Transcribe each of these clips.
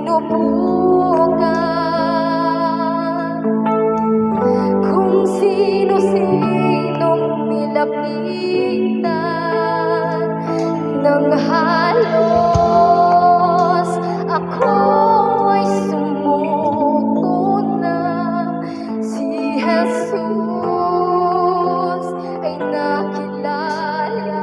sinubukan, kung sino-sinong nilapitan ng halos ako'y sumuko na. Si Jesus ay nakilala.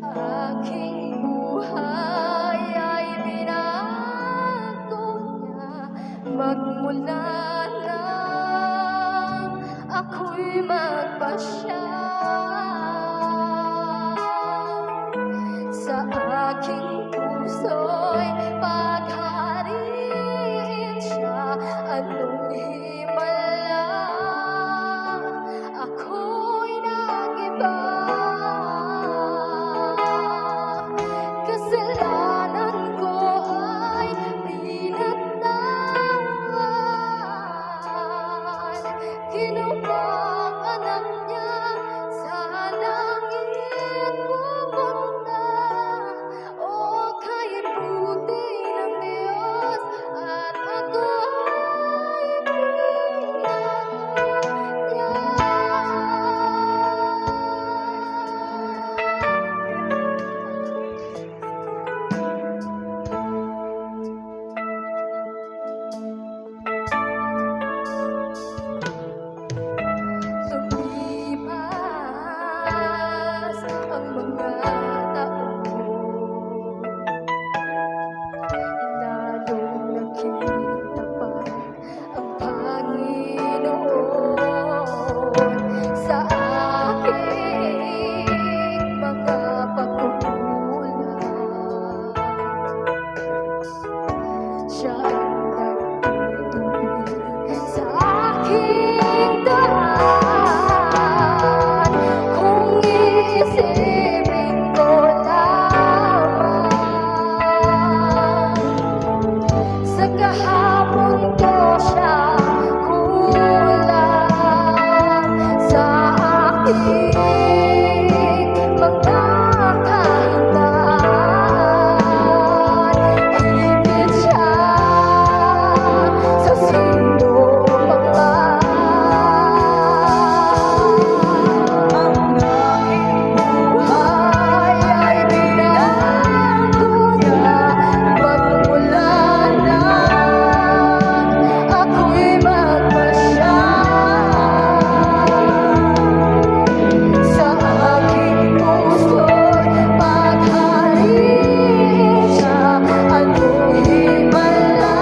Aking buhay ay binago niya magmula nang ako'y magpasya. Sa aking puso'y paghariin siya. Anong himala ako'y nagiba. Kasalanan ko ay pinatawad. Ginawang anak niya sa langit pupunta. O kay buti ng Diyos at ako ay pinag niya. Lumipas ang mga taon, lalong nakita pa ang Panginoon sa aking mga pagkukulang. Siya ang nagtutubig sa aking daan. Kung iisipin ko lamang sa kahapon ko siya kulang sa aking mga kahinaan. Higit siya sa sino pa man. Ang aking buhay ay binago niya magmula nang ako'y magpasya. Sa aking puso'y paghariin siya. Anong himala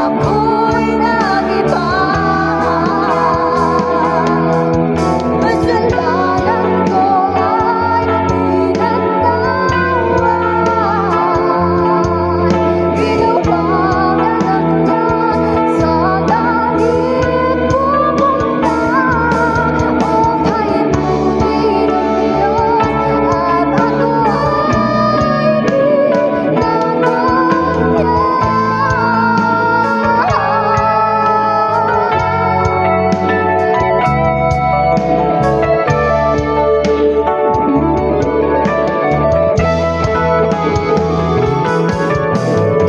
ako'y nagiba. Kasalanan ko ay pinatawad. Ginawang anak niya sa langit pupunta. O kay buti ng Diyos at ako ay pinag niya.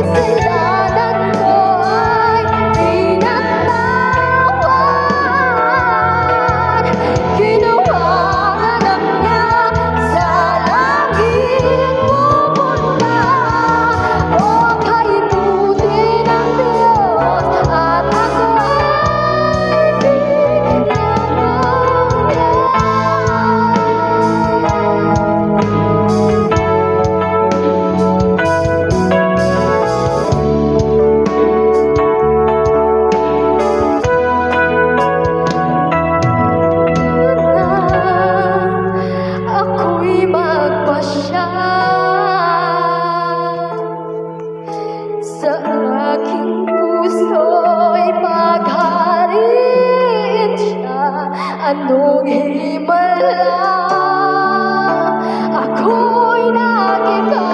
Kasalanan ko ay pinatawad. Ginawang anak niya sa langit pupunta. O kay buti ng Diyos at ako ay pinag niya. Ako'y magpasya. Sa aking puso'y paghariin siya. Anong himala ako'y nagiba.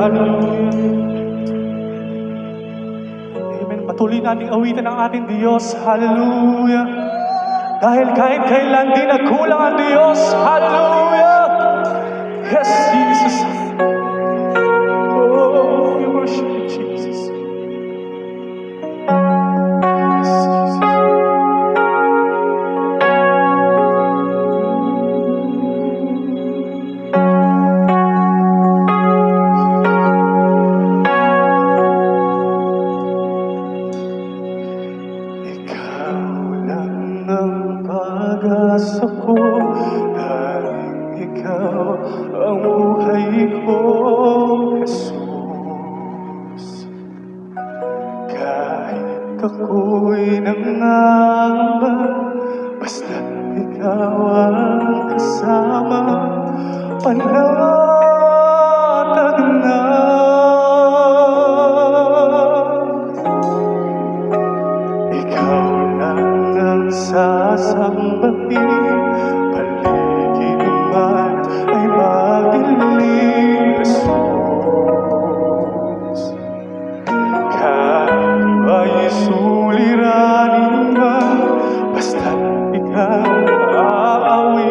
Hallelujah. Amen. Patuloy nating awitin ang ating Diyos. Hallelujah. Dahil kahit kailan di nagkulang ang Diyos. Hallelujah. Yes, Jesus. Oh, we worship you, Jesus. Yes, Jesus. Ikaw lang ang pag-asa ko, tanging ikaw ang buhay ko, Jesus. Kahit ako'y nangangamba, basta't ikaw ang kasama, panatag na. Ikaw lang ang sasambahin, paligid man ay magdilim, Jesus. Kahit ba'y suliranin man, basta't ikaw aawitin.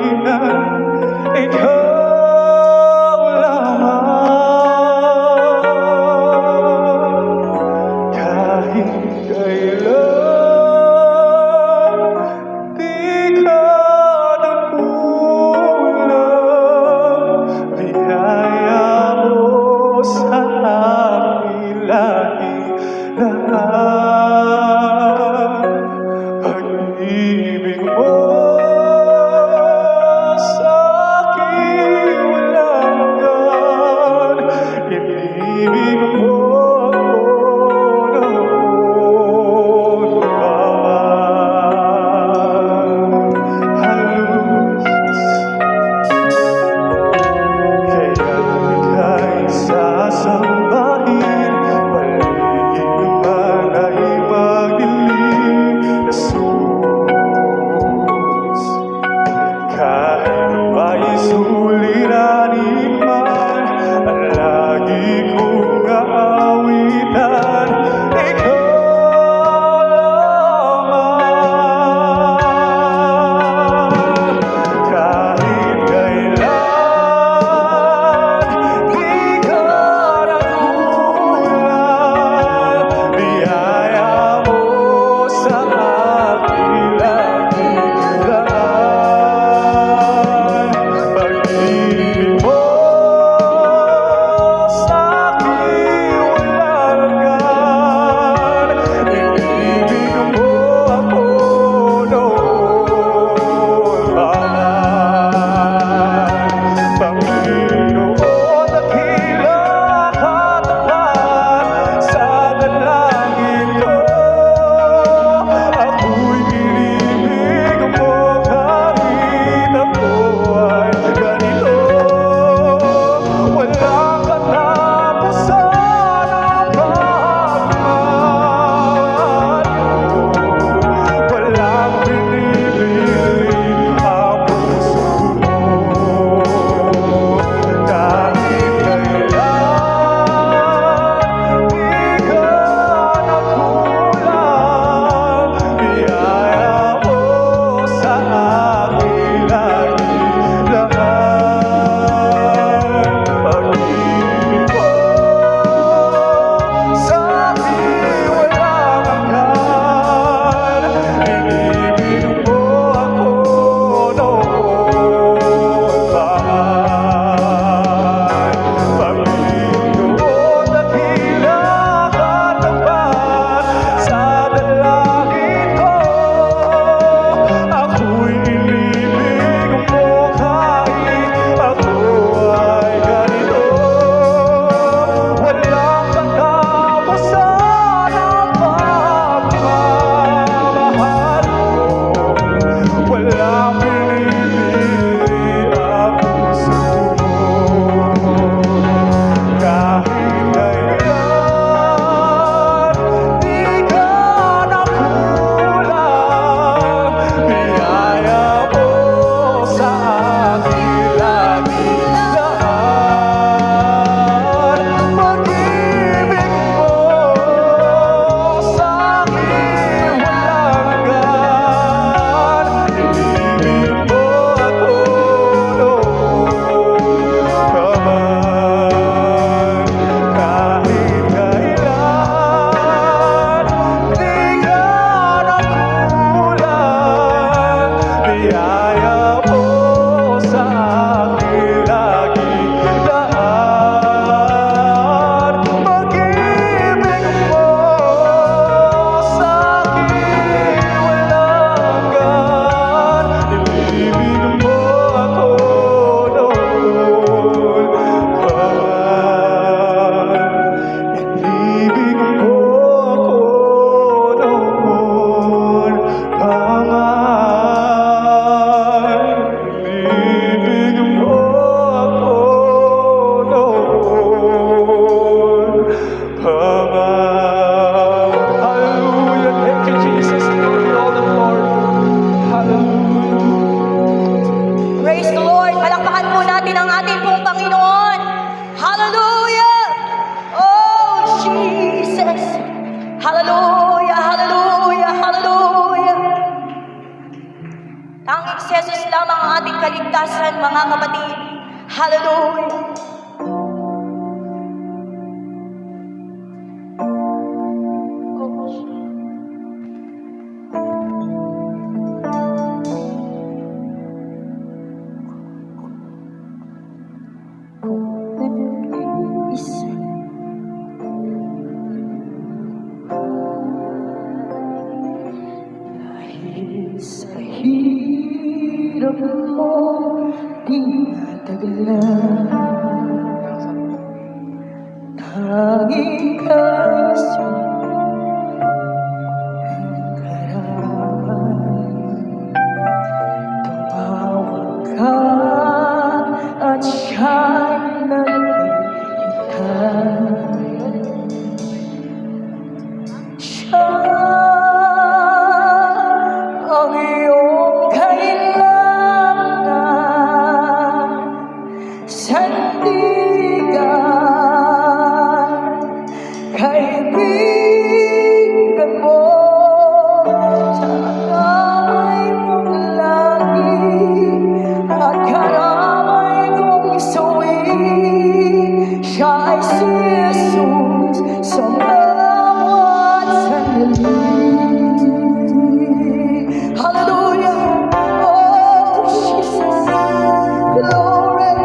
mga kapatid. Hallelujah! Dahil sa hirap mo, di natagalan. Tanging kaso ang karaman. Tumawag ka at siya'y naghihintay. Siya ang iyong kailangan, sandigan, kaibigan mo, sa kamay mong lagi, at karamay kong suwi. Siya ay si Jesus sa bawat sandali. Hallelujah! Oh, Jesus, glory!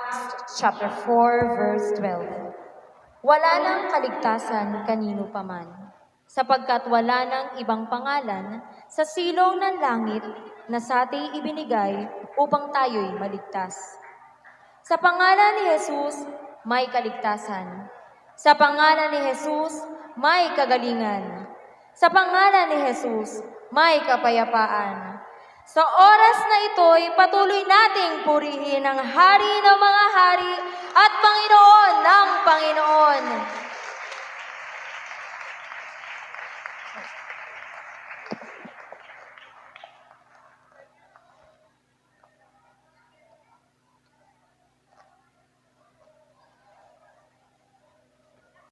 Acts chapter 4 verse 12. Wala nang kaligtasan kanino paman, sapagkat wala nang ibang pangalan sa silong ng langit na sa ating ibinigay upang tayo'y maligtas. Sa pangalan ni Jesus, may kaligtasan. Sa pangalan ni Jesus, may kagalingan. Sa pangalan ni Jesus, may kapayapaan. Sa oras na ito'y patuloy nating purihin ang Hari ng mga hari at Panginoon ng Panginoon.